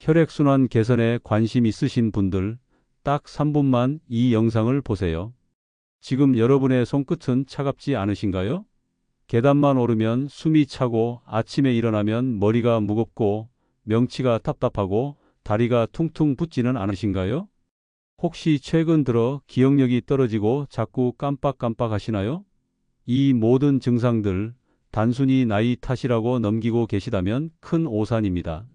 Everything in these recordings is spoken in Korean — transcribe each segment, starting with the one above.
혈액순환 개선에 관심 있으신 분들 딱 3분만 이 영상을 보세요. 지금 여러분의 손끝은 차갑지 않으신가요? 계단만 오르면 숨이 차고 아침에 일어나면 머리가 무겁고 명치가 답답하고 다리가 퉁퉁 붓지는 않으신가요? 혹시 최근 들어 기억력이 떨어지고 자꾸 깜빡깜빡 하시나요? 이 모든 증상들 단순히 나이 탓이라고 넘기고 계시다면 큰 오산입니다.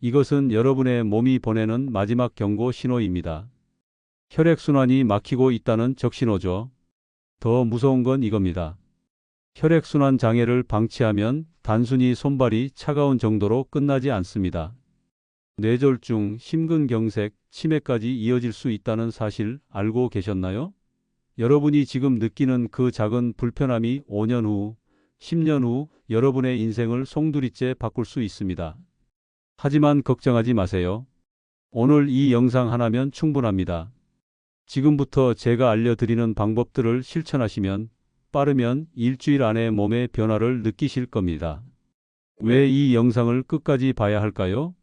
이것은 여러분의 몸이 보내는 마지막 경고 신호입니다. 혈액순환이 막히고 있다는 적신호죠. 더 무서운 건 이겁니다. 혈액순환 장애를 방치하면 단순히 손발이 차가운 정도로 끝나지 않습니다. 뇌졸중, 심근경색, 치매까지 이어질 수 있다는 사실 알고 계셨나요? 여러분이 지금 느끼는 그 작은 불편함이 5년 후, 10년 후 여러분의 인생을 송두리째 바꿀 수 있습니다. 하지만 걱정하지 마세요. 오늘 이 영상 하나면 충분합니다. 지금부터 제가 알려드리는 방법들을 실천하시면 빠르면 일주일 안에 몸의 변화를 느끼실 겁니다. 왜 이 영상을 끝까지 봐야 할까요?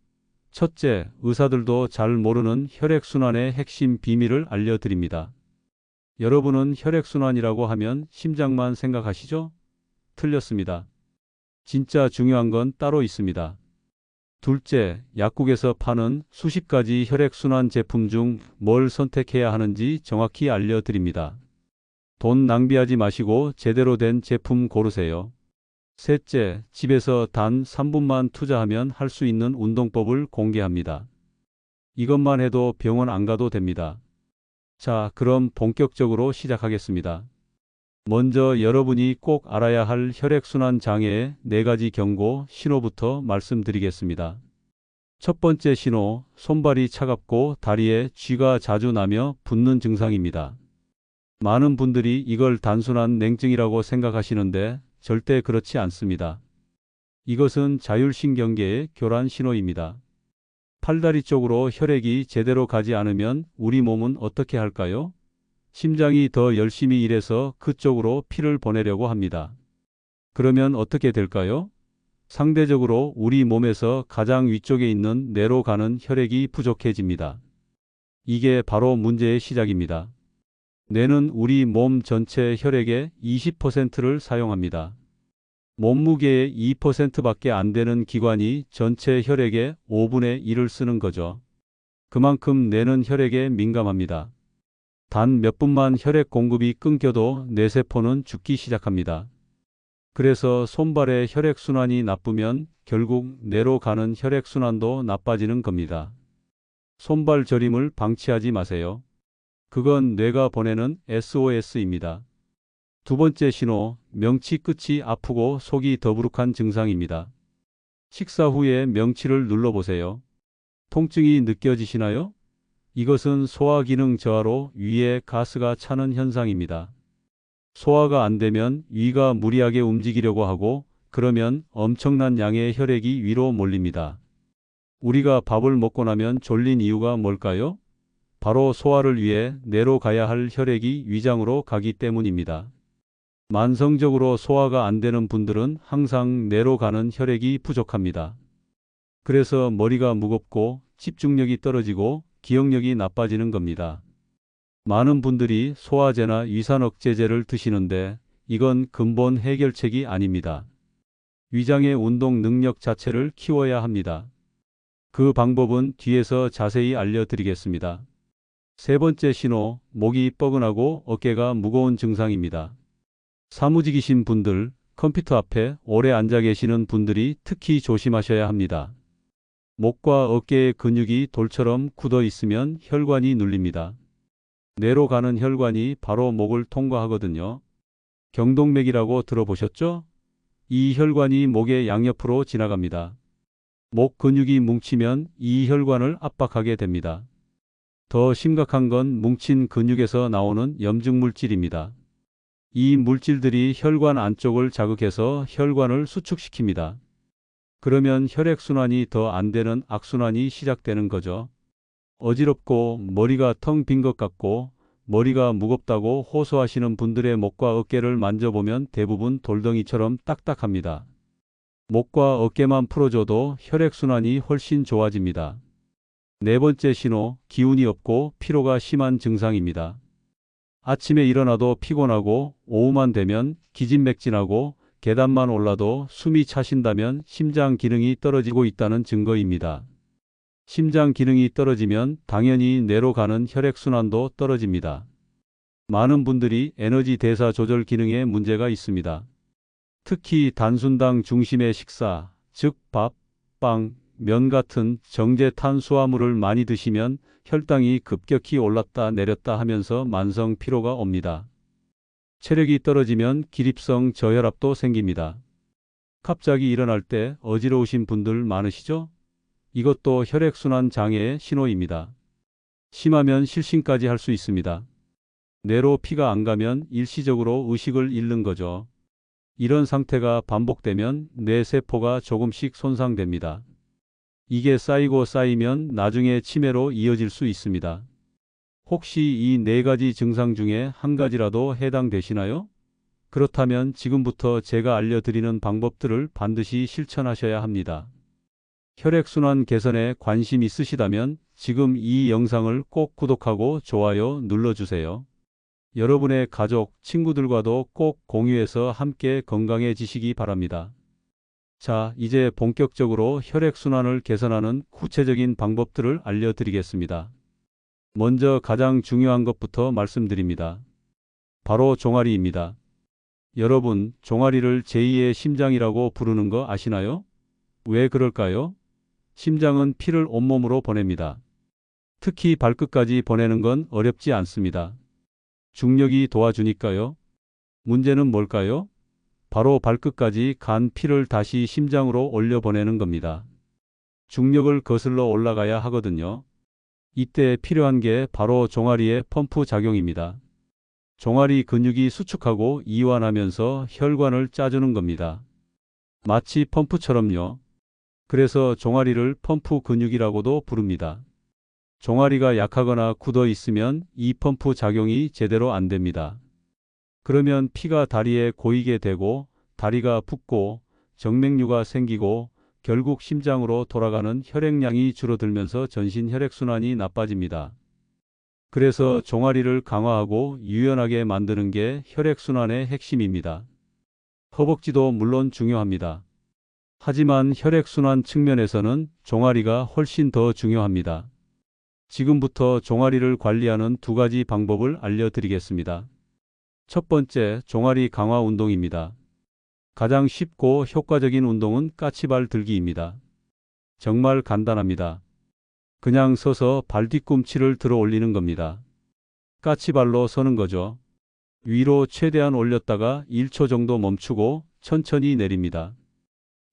첫째, 의사들도 잘 모르는 혈액순환의 핵심 비밀을 알려드립니다. 여러분은 혈액순환이라고 하면 심장만 생각하시죠? 틀렸습니다. 진짜 중요한 건 따로 있습니다. 둘째, 약국에서 파는 수십 가지 혈액순환 제품 중 뭘 선택해야 하는지 정확히 알려드립니다. 돈 낭비하지 마시고 제대로 된 제품 고르세요. 셋째, 집에서 단 3분만 투자하면 할 수 있는 운동법을 공개합니다. 이것만 해도 병원 안 가도 됩니다. 자, 그럼 본격적으로 시작하겠습니다. 먼저 여러분이 꼭 알아야 할 혈액순환 장애의 4가지 경고 신호부터 말씀드리겠습니다. 첫 번째 신호, 손발이 차갑고 다리에 쥐가 자주 나며 붓는 증상입니다. 많은 분들이 이걸 단순한 냉증이라고 생각하시는데 절대 그렇지 않습니다. 이것은 자율신경계의 교란 신호입니다. 팔다리 쪽으로 혈액이 제대로 가지 않으면 우리 몸은 어떻게 할까요? 심장이 더 열심히 일해서 그쪽으로 피를 보내려고 합니다. 그러면 어떻게 될까요? 상대적으로 우리 몸에서 가장 위쪽에 있는 뇌로 가는 혈액이 부족해집니다. 이게 바로 문제의 시작입니다. 뇌는 우리 몸 전체 혈액의 20%를 사용합니다. 몸무게의 2%밖에 안 되는 기관이 전체 혈액의 5분의 1을 쓰는 거죠. 그만큼 뇌는 혈액에 민감합니다. 단 몇 분만 혈액 공급이 끊겨도 뇌세포는 죽기 시작합니다. 그래서 손발의 혈액순환이 나쁘면 결국 뇌로 가는 혈액순환도 나빠지는 겁니다. 손발 저림을 방치하지 마세요. 그건 뇌가 보내는 SOS입니다. 두 번째 신호, 명치 끝이 아프고 속이 더부룩한 증상입니다. 식사 후에 명치를 눌러보세요. 통증이 느껴지시나요? 이것은 소화기능 저하로 위에 가스가 차는 현상입니다. 소화가 안 되면 위가 무리하게 움직이려고 하고 그러면 엄청난 양의 혈액이 위로 몰립니다. 우리가 밥을 먹고 나면 졸린 이유가 뭘까요? 바로 소화를 위해 뇌로 가야 할 혈액이 위장으로 가기 때문입니다. 만성적으로 소화가 안 되는 분들은 항상 뇌로 가는 혈액이 부족합니다. 그래서 머리가 무겁고 집중력이 떨어지고 기억력이 나빠지는 겁니다. 많은 분들이 소화제나 위산억제제를 드시는데 이건 근본 해결책이 아닙니다. 위장의 운동 능력 자체를 키워야 합니다. 그 방법은 뒤에서 자세히 알려드리겠습니다. 세 번째 신호, 목이 뻐근하고 어깨가 무거운 증상입니다. 사무직이신 분들, 컴퓨터 앞에 오래 앉아 계시는 분들이 특히 조심하셔야 합니다. 목과 어깨의 근육이 돌처럼 굳어 있으면 혈관이 눌립니다. 뇌로 가는 혈관이 바로 목을 통과하거든요. 경동맥이라고 들어보셨죠? 이 혈관이 목의 양옆으로 지나갑니다. 목 근육이 뭉치면 이 혈관을 압박하게 됩니다. 더 심각한 건 뭉친 근육에서 나오는 염증물질입니다. 이 물질들이 혈관 안쪽을 자극해서 혈관을 수축시킵니다. 그러면 혈액순환이 더 안 되는 악순환이 시작되는 거죠. 어지럽고 머리가 텅 빈 것 같고 머리가 무겁다고 호소하시는 분들의 목과 어깨를 만져보면 대부분 돌덩이처럼 딱딱합니다. 목과 어깨만 풀어줘도 혈액순환이 훨씬 좋아집니다. 네 번째 신호, 기운이 없고 피로가 심한 증상입니다. 아침에 일어나도 피곤하고 오후만 되면 기진맥진하고 계단만 올라도 숨이 차신다면 심장 기능이 떨어지고 있다는 증거입니다. 심장 기능이 떨어지면 당연히 뇌로 가는 혈액순환도 떨어집니다. 많은 분들이 에너지 대사 조절 기능에 문제가 있습니다. 특히 단순당 중심의 식사, 즉 밥, 빵, 면 같은 정제 탄수화물을 많이 드시면 혈당이 급격히 올랐다 내렸다 하면서 만성 피로가 옵니다. 체력이 떨어지면 기립성 저혈압도 생깁니다. 갑자기 일어날 때 어지러우신 분들 많으시죠? 이것도 혈액순환 장애의 신호입니다. 심하면 실신까지 할 수 있습니다. 뇌로 피가 안 가면 일시적으로 의식을 잃는 거죠. 이런 상태가 반복되면 뇌세포가 조금씩 손상됩니다. 이게 쌓이고 쌓이면 나중에 치매로 이어질 수 있습니다. 혹시 이 네 가지 증상 중에 한 가지라도 해당되시나요? 그렇다면 지금부터 제가 알려드리는 방법들을 반드시 실천하셔야 합니다. 혈액순환 개선에 관심 있으시다면 지금 이 영상을 꼭 구독하고 좋아요 눌러주세요. 여러분의 가족, 친구들과도 꼭 공유해서 함께 건강해지시기 바랍니다. 자, 이제 본격적으로 혈액순환을 개선하는 구체적인 방법들을 알려드리겠습니다. 먼저 가장 중요한 것부터 말씀드립니다. 바로 종아리입니다. 여러분, 종아리를 제2의 심장이라고 부르는 거 아시나요? 왜 그럴까요? 심장은 피를 온몸으로 보냅니다. 특히 발끝까지 보내는 건 어렵지 않습니다. 중력이 도와주니까요. 문제는 뭘까요? 바로 발끝까지 간 피를 다시 심장으로 올려보내는 겁니다. 중력을 거슬러 올라가야 하거든요. 이때 필요한 게 바로 종아리의 펌프 작용입니다. 종아리 근육이 수축하고 이완하면서 혈관을 짜주는 겁니다. 마치 펌프처럼요. 그래서 종아리를 펌프 근육이라고도 부릅니다. 종아리가 약하거나 굳어 있으면 이 펌프 작용이 제대로 안 됩니다. 그러면 피가 다리에 고이게 되고 다리가 붓고 정맥류가 생기고 결국 심장으로 돌아가는 혈액량이 줄어들면서 전신 혈액순환이 나빠집니다. 그래서 종아리를 강화하고 유연하게 만드는 게 혈액순환의 핵심입니다. 허벅지도 물론 중요합니다. 하지만 혈액순환 측면에서는 종아리가 훨씬 더 중요합니다. 지금부터 종아리를 관리하는 두 가지 방법을 알려드리겠습니다. 첫 번째, 종아리 강화 운동입니다. 가장 쉽고 효과적인 운동은 까치발 들기입니다. 정말 간단합니다. 그냥 서서 발 뒤꿈치를 들어 올리는 겁니다. 까치발로 서는 거죠. 위로 최대한 올렸다가 1초 정도 멈추고 천천히 내립니다.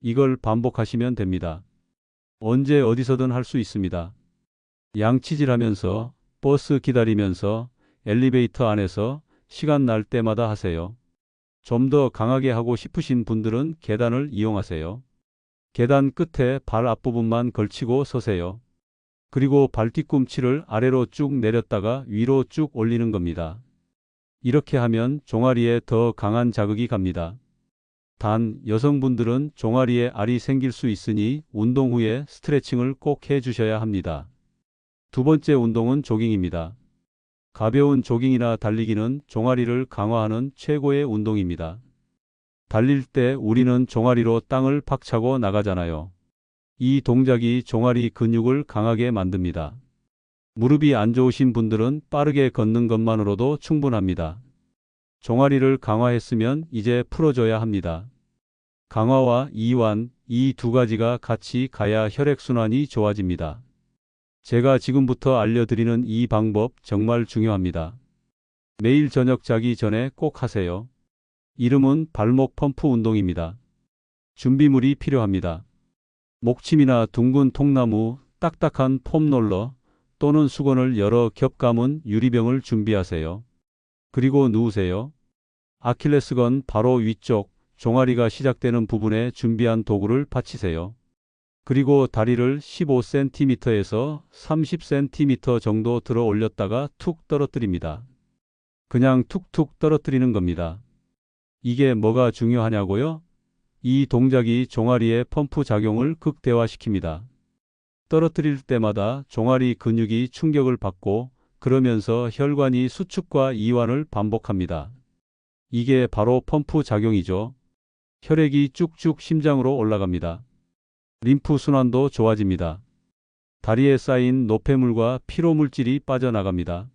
이걸 반복하시면 됩니다. 언제 어디서든 할 수 있습니다. 양치질하면서, 버스 기다리면서, 엘리베이터 안에서 시간 날 때마다 하세요. 좀 더 강하게 하고 싶으신 분들은 계단을 이용하세요. 계단 끝에 발 앞부분만 걸치고 서세요. 그리고 발 뒤꿈치를 아래로 쭉 내렸다가 위로 쭉 올리는 겁니다. 이렇게 하면 종아리에 더 강한 자극이 갑니다. 단, 여성분들은 종아리에 알이 생길 수 있으니 운동 후에 스트레칭을 꼭 해주셔야 합니다. 두 번째 운동은 조깅입니다. 가벼운 조깅이나 달리기는 종아리를 강화하는 최고의 운동입니다. 달릴 때 우리는 종아리로 땅을 팍 차고 나가잖아요. 이 동작이 종아리 근육을 강하게 만듭니다. 무릎이 안 좋으신 분들은 빠르게 걷는 것만으로도 충분합니다. 종아리를 강화했으면 이제 풀어줘야 합니다. 강화와 이완, 이 두 가지가 같이 가야 혈액순환이 좋아집니다. 제가 지금부터 알려드리는 이 방법 정말 중요합니다. 매일 저녁 자기 전에 꼭 하세요. 이름은 발목 펌프 운동입니다. 준비물이 필요합니다. 목침이나 둥근 통나무, 딱딱한 폼롤러 또는 수건을 여러 겹 감은 유리병을 준비하세요. 그리고 누우세요. 아킬레스건 바로 위쪽 종아리가 시작되는 부분에 준비한 도구를 받치세요. 그리고 다리를 15cm에서 30cm 정도 들어 올렸다가 툭 떨어뜨립니다. 그냥 툭툭 떨어뜨리는 겁니다. 이게 뭐가 중요하냐고요? 이 동작이 종아리의 펌프 작용을 극대화시킵니다. 떨어뜨릴 때마다 종아리 근육이 충격을 받고 그러면서 혈관이 수축과 이완을 반복합니다. 이게 바로 펌프 작용이죠. 혈액이 쭉쭉 심장으로 올라갑니다. 림프 순환도 좋아집니다. 다리에 쌓인 노폐물과 피로물질이 빠져나갑니다.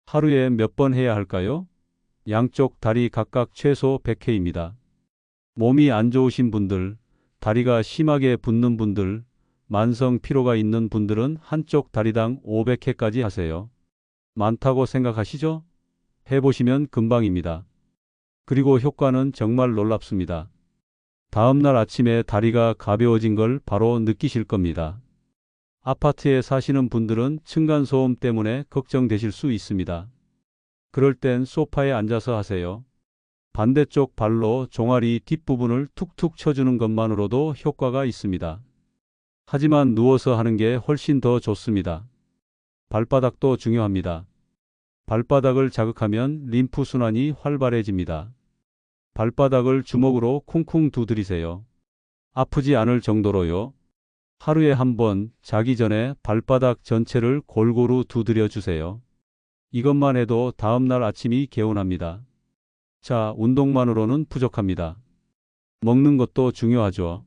하루에 몇 번 해야 할까요? 양쪽 다리 각각 최소 100회입니다. 몸이 안 좋으신 분들, 다리가 심하게 붓는 분들, 만성 피로가 있는 분들은 한쪽 다리당 500회까지 하세요. 많다고 생각하시죠? 해보시면 금방입니다. 그리고 효과는 정말 놀랍습니다. 다음날 아침에 다리가 가벼워진 걸 바로 느끼실 겁니다. 아파트에 사시는 분들은 층간소음 때문에 걱정되실 수 있습니다. 그럴 땐 소파에 앉아서 하세요. 반대쪽 발로 종아리 뒷부분을 툭툭 쳐주는 것만으로도 효과가 있습니다. 하지만 누워서 하는 게 훨씬 더 좋습니다. 발바닥도 중요합니다. 발바닥을 자극하면 림프 순환이 활발해집니다. 발바닥을 주먹으로 쿵쿵 두드리세요. 아프지 않을 정도로요. 하루에 한 번 자기 전에 발바닥 전체를 골고루 두드려 주세요. 이것만 해도 다음날 아침이 개운합니다. 자, 운동만으로는 부족합니다. 먹는 것도 중요하죠.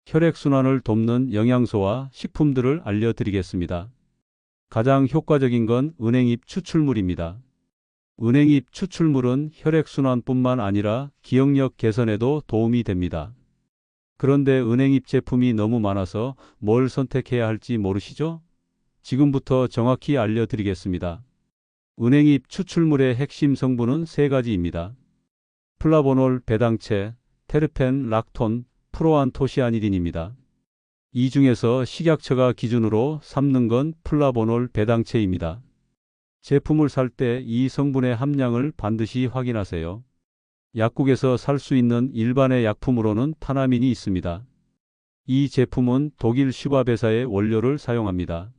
혈액순환을 돕는 영양소와 식품들을 알려드리겠습니다. 가장 효과적인 건 은행잎 추출물입니다. 은행잎 추출물은 혈액순환뿐만 아니라 기억력 개선에도 도움이 됩니다. 그런데 은행잎 제품이 너무 많아서 뭘 선택해야 할지 모르시죠? 지금부터 정확히 알려드리겠습니다. 은행잎 추출물의 핵심 성분은 세 가지입니다. 플라보놀, 배당체, 테르펜, 락톤, 프로안토시아니딘입니다. 이 중에서 식약처가 기준으로 삼는 건 플라보놀, 배당체입니다. 제품을 살 때 이 성분의 함량을 반드시 확인하세요. 약국에서 살 수 있는 일반의 약품으로는 타나민이 있습니다. 이 제품은 독일 슈밥 회사의 원료를 사용합니다.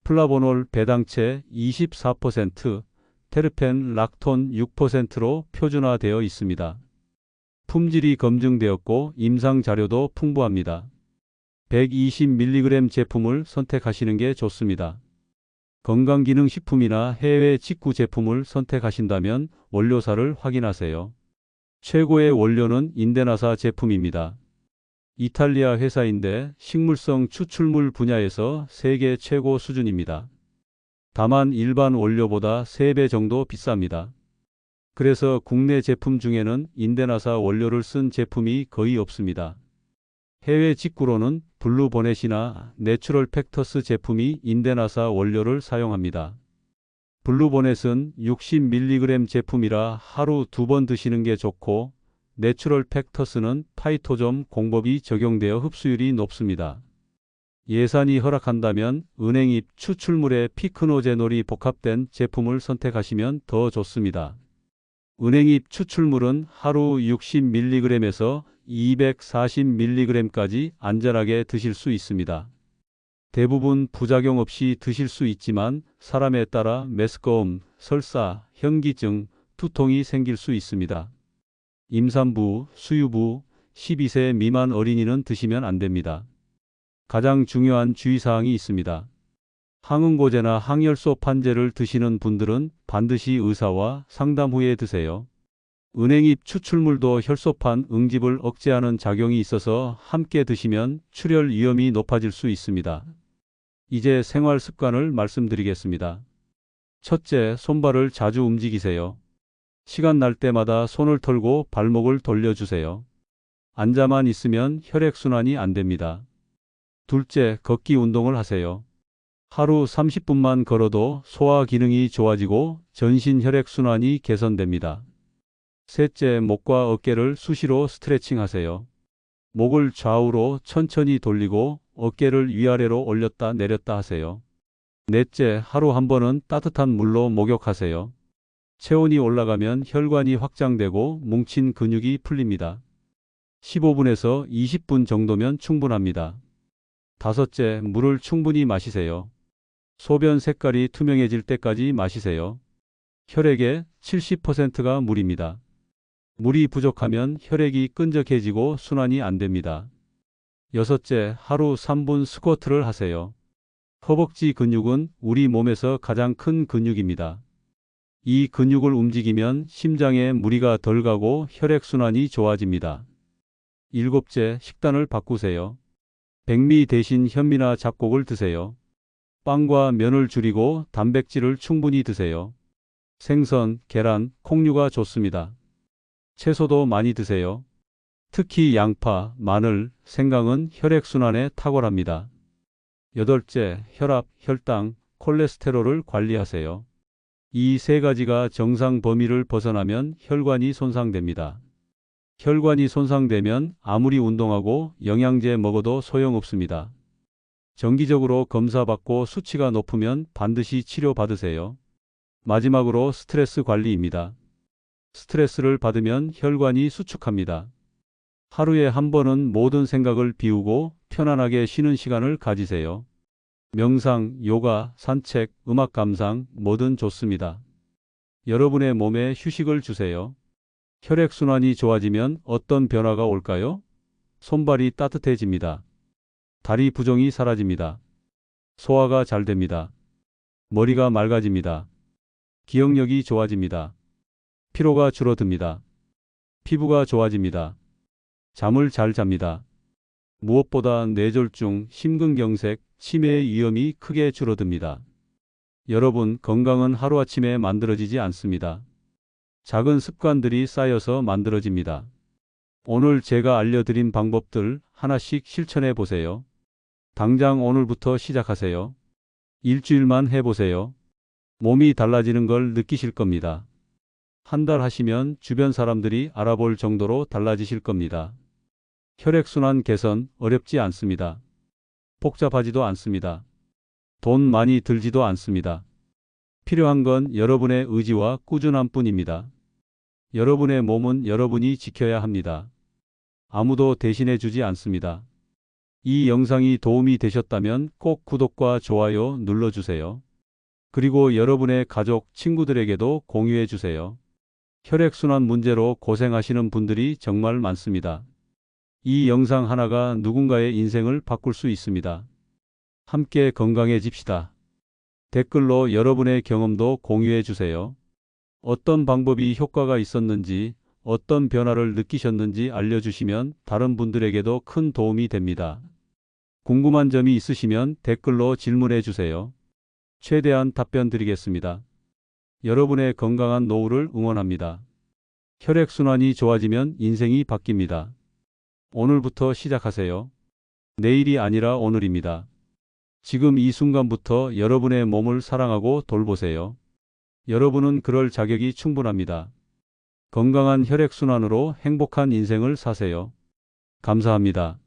플라보놀, 배당체 24%, 테르펜, 락톤 6%로 표준화되어 있습니다. 품질이 검증되었고 임상 자료도 풍부합니다. 120mg 제품을 선택하시는 게 좋습니다. 건강기능식품이나 해외 직구 제품을 선택하신다면 원료사를 확인하세요. 최고의 원료는 인데나사 제품입니다. 이탈리아 회사인데 식물성 추출물 분야에서 세계 최고 수준입니다. 다만 일반 원료보다 3배 정도 비쌉니다. 그래서 국내 제품 중에는 인데나사 원료를 쓴 제품이 거의 없습니다. 해외 직구로는 블루보넷이나 내추럴 팩터스 제품이 인데나사 원료를 사용합니다. 블루보넷은 60mg 제품이라 하루 2번 드시는 게 좋고 내추럴 팩터스는 파이토점 공법이 적용되어 흡수율이 높습니다. 예산이 허락한다면 은행잎 추출물에 피크노제놀이 복합된 제품을 선택하시면 더 좋습니다. 은행잎 추출물은 하루 60mg에서 240mg까지 안전하게 드실 수 있습니다. 대부분 부작용 없이 드실 수 있지만 사람에 따라 메스꺼움, 설사, 현기증, 두통이 생길 수 있습니다. 임산부, 수유부, 12세 미만 어린이는 드시면 안 됩니다. 가장 중요한 주의사항이 있습니다. 항응고제나 항열소 판제를 드시는 분들은 반드시 의사와 상담 후에 드세요. 은행잎 추출물도 혈소판 응집을 억제하는 작용이 있어서 함께 드시면 출혈 위험이 높아질 수 있습니다. 이제 생활 습관을 말씀드리겠습니다. 첫째, 손발을 자주 움직이세요. 시간 날 때마다 손을 털고 발목을 돌려주세요. 앉아만 있으면 혈액순환이 안 됩니다. 둘째, 걷기 운동을 하세요. 하루 30분만 걸어도 소화 기능이 좋아지고 전신 혈액순환이 개선됩니다. 셋째, 목과 어깨를 수시로 스트레칭 하세요. 목을 좌우로 천천히 돌리고 어깨를 위아래로 올렸다 내렸다 하세요. 넷째, 하루 한 번은 따뜻한 물로 목욕하세요. 체온이 올라가면 혈관이 확장되고 뭉친 근육이 풀립니다. 15분에서 20분 정도면 충분합니다. 다섯째, 물을 충분히 마시세요. 소변 색깔이 투명해질 때까지 마시세요. 혈액의 70%가 물입니다. 물이 부족하면 혈액이 끈적해지고 순환이 안 됩니다. 여섯째, 하루 3분 스쿼트를 하세요. 허벅지 근육은 우리 몸에서 가장 큰 근육입니다. 이 근육을 움직이면 심장에 무리가 덜 가고 혈액순환이 좋아집니다. 일곱째, 식단을 바꾸세요. 백미 대신 현미나 잡곡을 드세요. 빵과 면을 줄이고 단백질을 충분히 드세요. 생선, 계란, 콩류가 좋습니다. 채소도 많이 드세요. 특히 양파, 마늘, 생강은 혈액순환에 탁월합니다. 여덟째, 혈압, 혈당, 콜레스테롤을 관리하세요. 이 세 가지가 정상 범위를 벗어나면 혈관이 손상됩니다. 혈관이 손상되면 아무리 운동하고 영양제 먹어도 소용없습니다. 정기적으로 검사받고 수치가 높으면 반드시 치료받으세요. 마지막으로 스트레스 관리입니다. 스트레스를 받으면 혈관이 수축합니다. 하루에 한 번은 모든 생각을 비우고 편안하게 쉬는 시간을 가지세요. 명상, 요가, 산책, 음악 감상 뭐든 좋습니다. 여러분의 몸에 휴식을 주세요. 혈액순환이 좋아지면 어떤 변화가 올까요? 손발이 따뜻해집니다. 다리 부종이 사라집니다. 소화가 잘 됩니다. 머리가 맑아집니다. 기억력이 좋아집니다. 피로가 줄어듭니다. 피부가 좋아집니다. 잠을 잘 잡니다. 무엇보다 뇌졸중, 심근경색, 치매의 위험이 크게 줄어듭니다. 여러분, 건강은 하루아침에 만들어지지 않습니다. 작은 습관들이 쌓여서 만들어집니다. 오늘 제가 알려드린 방법들 하나씩 실천해 보세요. 당장 오늘부터 시작하세요. 일주일만 해보세요. 몸이 달라지는 걸 느끼실 겁니다. 한 달 하시면 주변 사람들이 알아볼 정도로 달라지실 겁니다. 혈액순환 개선 어렵지 않습니다. 복잡하지도 않습니다. 돈 많이 들지도 않습니다. 필요한 건 여러분의 의지와 꾸준함 뿐입니다. 여러분의 몸은 여러분이 지켜야 합니다. 아무도 대신해 주지 않습니다. 이 영상이 도움이 되셨다면 꼭 구독과 좋아요 눌러주세요. 그리고 여러분의 가족, 친구들에게도 공유해 주세요. 혈액순환 문제로 고생하시는 분들이 정말 많습니다. 이 영상 하나가 누군가의 인생을 바꿀 수 있습니다. 함께 건강해집시다. 댓글로 여러분의 경험도 공유해 주세요. 어떤 방법이 효과가 있었는지, 어떤 변화를 느끼셨는지 알려주시면 다른 분들에게도 큰 도움이 됩니다. 궁금한 점이 있으시면 댓글로 질문해 주세요. 최대한 답변 드리겠습니다. 여러분의 건강한 노후를 응원합니다. 혈액순환이 좋아지면 인생이 바뀝니다. 오늘부터 시작하세요. 내일이 아니라 오늘입니다. 지금 이 순간부터 여러분의 몸을 사랑하고 돌보세요. 여러분은 그럴 자격이 충분합니다. 건강한 혈액순환으로 행복한 인생을 사세요. 감사합니다.